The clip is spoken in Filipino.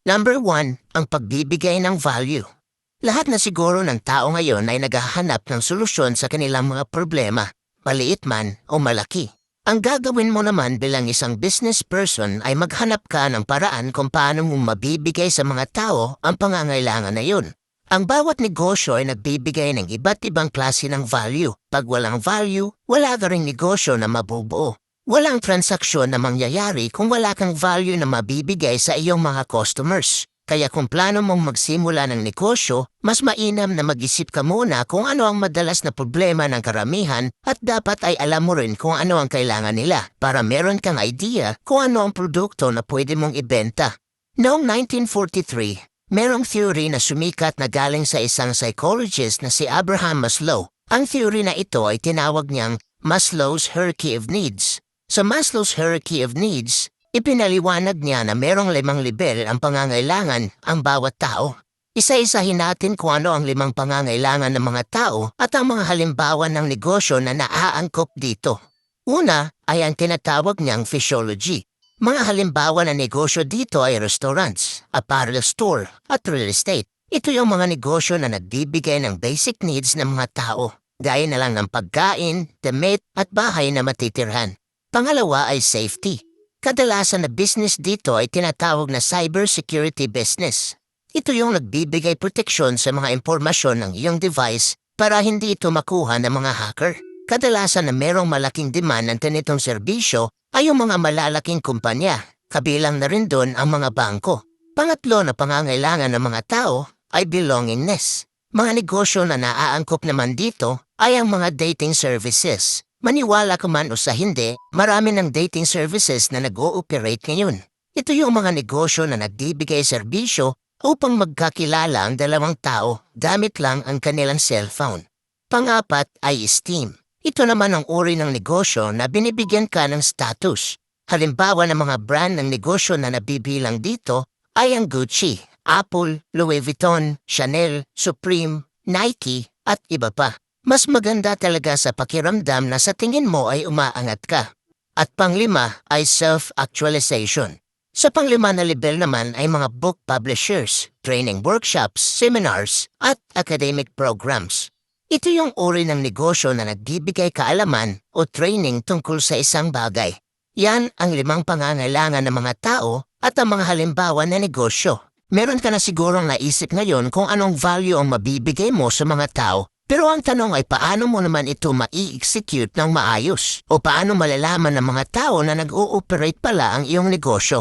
Number 1, ang pagbibigay ng value. Lahat na siguro ng tao ngayon ay naghahanap ng solusyon sa kanilang mga problema, maliit man o malaki. Ang gagawin mo naman bilang isang business person ay maghanap ka ng paraan kung paano mo mabibigay sa mga tao ang pangangailangan na yun. Ang bawat negosyo ay nagbibigay ng iba't ibang klase ng value. Pag walang value, wala ka ring negosyo na mabubuo. Walang transaksyon na mangyayari kung wala kang value na mabibigay sa iyong mga customers. Kaya kung plano mong magsimula ng negosyo, mas mainam na mag-isip ka muna kung ano ang madalas na problema ng karamihan at dapat ay alam mo rin kung ano ang kailangan nila para meron kang idea kung ano ang produkto na pwede mong ibenta. Noong 1943, merong theory na sumikat na galing sa isang psychologist na si Abraham Maslow. Ang theory na ito ay tinawag niyang Maslow's Hierarchy of Needs. Sa Maslow's Hierarchy of Needs, ipinaliwanag niya na merong 5 level ang pangangailangan ang bawat tao. Isa-isahin natin kung ano ang 5 pangangailangan ng mga tao at ang mga halimbawa ng negosyo na naaangkop dito. Una ay ang tinatawag niyang physiology. Mga halimbawa ng negosyo dito ay restaurants, apparel store at real estate. Ito yung mga negosyo na nagbibigay ng basic needs ng mga tao, gaya na lang ng pagkain, damit at bahay na matitirhan. Pangalawa ay safety. Kadalasan na business dito ay tinatawag na cybersecurity business. Ito yung nagbibigay proteksyon sa mga impormasyon ng iyong device para hindi ito makuha ng mga hacker. Kadalasan na merong malaking demand ng ganitong serbisyo ay yung mga malalaking kumpanya, kabilang na rin doon ang mga bangko. Pangatlo na pangangailangan ng mga tao ay belongingness. Mga negosyo na naaangkop naman dito ay ang mga dating services. Maniwala ka man o sa hindi, marami ng dating services na nag-ooperate ngayon. Ito yung mga negosyo na nagbibigay serbisyo upang magkakilala ang dalawang tao gamit lang ang kanilang cellphone. Pang-apat ay esteem. Ito naman ang uri ng negosyo na binibigyan ka ng status. Halimbawa ng mga brand ng negosyo na nabibilang dito ay ang Gucci, Apple, Louis Vuitton, Chanel, Supreme, Nike at iba pa. Mas maganda talaga sa pakiramdam na sa tingin mo ay umaangat ka. At panglima ay self-actualization. Sa panglima na level naman ay mga book publishers, training workshops, seminars, at academic programs. Ito yung uri ng negosyo na nagbibigay kaalaman o training tungkol sa isang bagay. Yan ang 5 pangangailangan ng mga tao at ang mga halimbawa na negosyo. Meron ka na sigurong naisip ngayon kung anong value ang mabibigay mo sa mga tao. Pero ang tanong ay paano mo naman ito mai-execute ng maayos? O paano malalaman ng mga tao na nag-ooperate pala ang iyong negosyo?